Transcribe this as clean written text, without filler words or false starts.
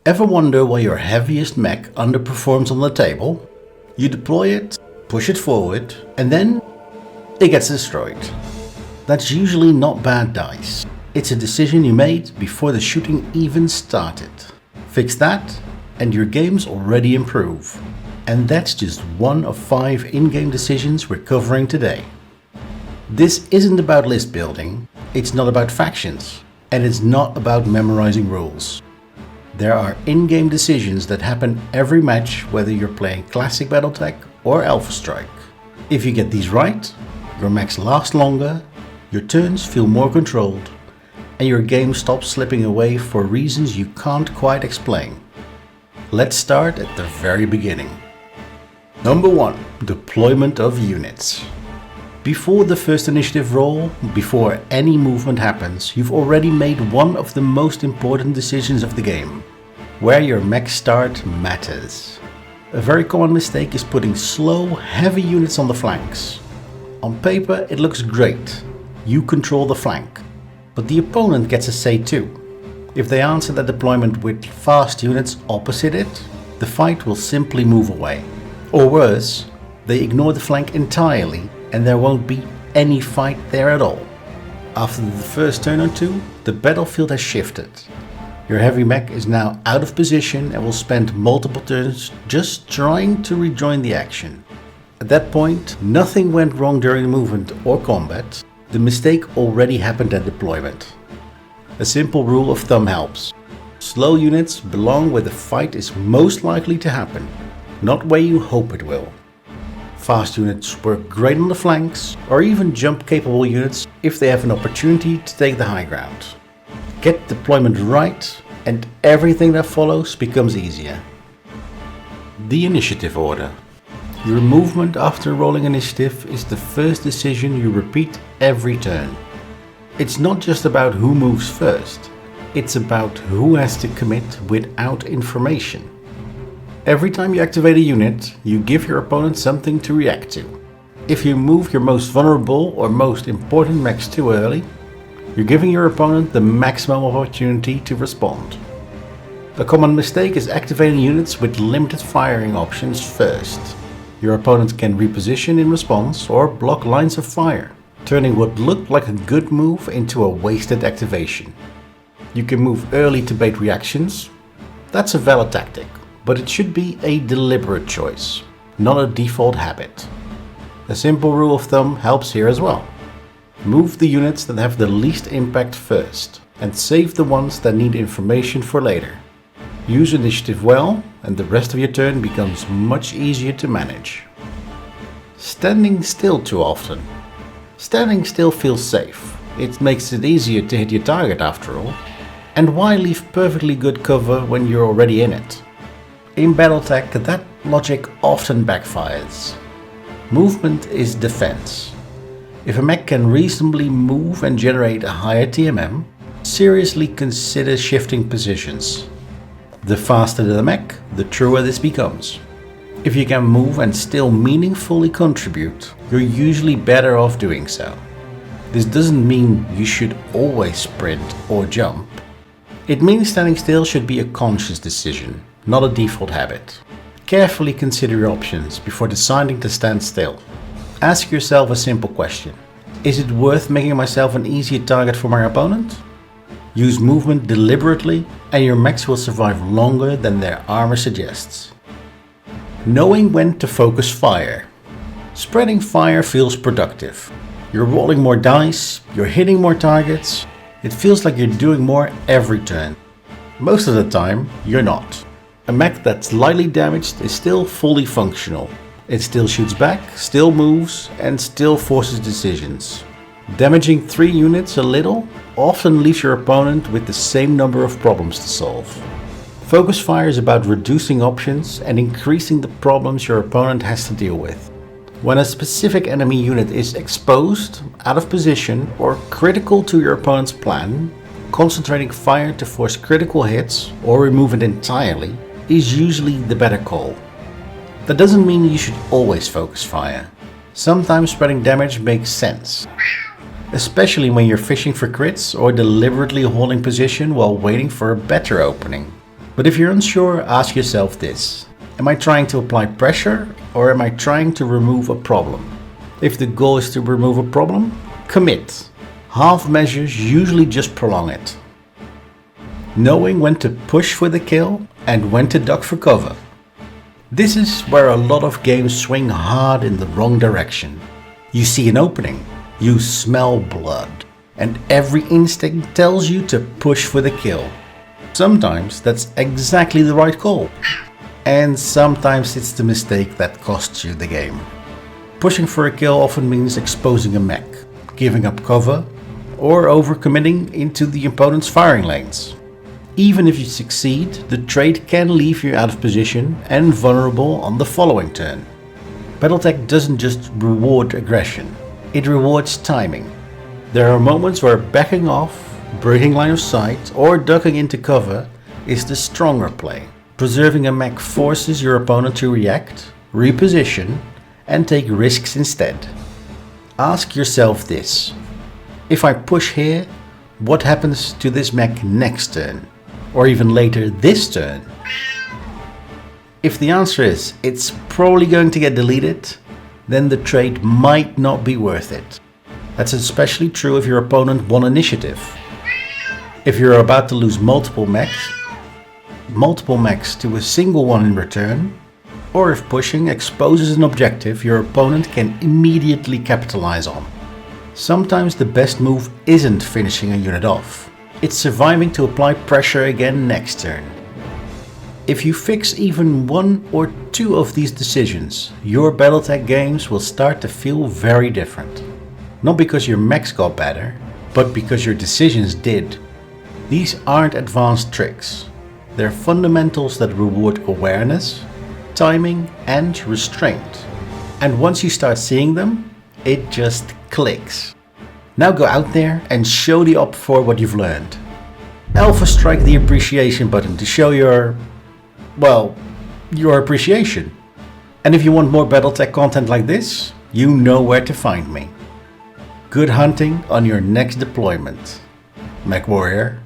Ever wonder why your heaviest mech underperforms on the table? You deploy it, push it forward, and then it gets destroyed. That's usually not bad dice. It's a decision you made before the shooting even started. Fix that and your games already improve. And that's just one of 5 in-game decisions we're covering today. This isn't about list building, it's not about factions, and it's not about memorizing rules. There are in-game decisions that happen every match, whether you're playing Classic BattleTech or Alpha Strike. If you get these right, your mechs last longer, your turns feel more controlled, and your game stops slipping away for reasons you can't quite explain. Let's start at the very beginning. Number 1. Deployment of units. Before the first initiative roll, before any movement happens, you've already made one of the most important decisions of the game. Where your mechs start matters. A very common mistake is putting slow, heavy units on the flanks. On paper it looks great, you control the flank, but the opponent gets a say too. If they answer that deployment with fast units opposite it, the fight will simply move away. Or worse, they ignore the flank entirely and there won't be any fight there at all. After the first turn or two, the battlefield has shifted. Your heavy mech is now out of position and will spend multiple turns just trying to rejoin the action. At that point, nothing went wrong during the movement or combat. The mistake already happened at deployment. A simple rule of thumb helps. Slow units belong where the fight is most likely to happen, not where you hope it will. Fast units work great on the flanks, or even jump capable units if they have an opportunity to take the high ground. Get deployment right and everything that follows becomes easier. The initiative order. Your movement after rolling initiative is the first decision you repeat every turn. It's not just about who moves first, it's about who has to commit without information. Every time you activate a unit, you give your opponent something to react to. If you move your most vulnerable or most important mechs too early, you're giving your opponent the maximum opportunity to respond. A common mistake is activating units with limited firing options first. Your opponent can reposition in response or block lines of fire, turning what looked like a good move into a wasted activation. You can move early to bait reactions. That's a valid tactic, but it should be a deliberate choice, not a default habit. A simple rule of thumb helps here as well. Move the units that have the least impact first, and save the ones that need information for later. Use initiative well, and the rest of your turn becomes much easier to manage. Standing still too often. Standing still feels safe. It makes it easier to hit your target after all. And why leave perfectly good cover when you're already in it? In BattleTech, that logic often backfires. Movement is defense. If a mech can reasonably move and generate a higher TMM, seriously consider shifting positions. The faster the mech, the truer this becomes. If you can move and still meaningfully contribute, you're usually better off doing so. This doesn't mean you should always sprint or jump. It means standing still should be a conscious decision, not a default habit. Carefully consider your options before deciding to stand still. Ask yourself a simple question. Is it worth making myself an easier target for my opponent? Use movement deliberately and your mechs will survive longer than their armor suggests. Knowing when to focus fire. Spreading fire feels productive. You're rolling more dice, you're hitting more targets. It feels like you're doing more every turn. Most of the time, you're not. A mech that's lightly damaged is still fully functional. It still shoots back, still moves, and still forces decisions. Damaging 3 units a little often leaves your opponent with the same number of problems to solve. Focus fire is about reducing options and increasing the problems your opponent has to deal with. When a specific enemy unit is exposed, out of position, or critical to your opponent's plan, concentrating fire to force critical hits or remove it entirely is usually the better call. That doesn't mean you should always focus fire. Sometimes spreading damage makes sense, especially when you're fishing for crits or deliberately holding position while waiting for a better opening. But if you're unsure, ask yourself this. Am I trying to apply pressure or am I trying to remove a problem? If the goal is to remove a problem, commit. Half measures usually just prolong it. Knowing when to push for the kill and when to duck for cover. This is where a lot of games swing hard in the wrong direction. You see an opening, you smell blood, and every instinct tells you to push for the kill. Sometimes that's exactly the right call. And sometimes it's the mistake that costs you the game. Pushing for a kill often means exposing a mech, giving up cover, or overcommitting into the opponent's firing lanes. Even if you succeed, the trade can leave you out of position and vulnerable on the following turn. BattleTech doesn't just reward aggression, it rewards timing. There are moments where backing off, breaking line of sight, or ducking into cover is the stronger play. Preserving a mech forces your opponent to react, reposition, and take risks instead. Ask yourself this: if I push here, what happens to this mech next turn? Or even later this turn? If the answer is it's probably going to get deleted, then the trade might not be worth it. That's especially true if your opponent won initiative. If you're about to lose multiple mechs to a single one in return, or if pushing exposes an objective your opponent can immediately capitalize on. Sometimes the best move isn't finishing a unit off, it's surviving to apply pressure again next turn. If you fix even one or two of these decisions, your BattleTech games will start to feel very different. Not because your mechs got better, but because your decisions did. These aren't advanced tricks. They're fundamentals that reward awareness, timing, and restraint. And once you start seeing them, it just clicks. Now go out there and show the op for what you've learned. Alpha strike the appreciation button to show your appreciation. And if you want more BattleTech content like this, you know where to find me. Good hunting on your next deployment, Mech Warrior.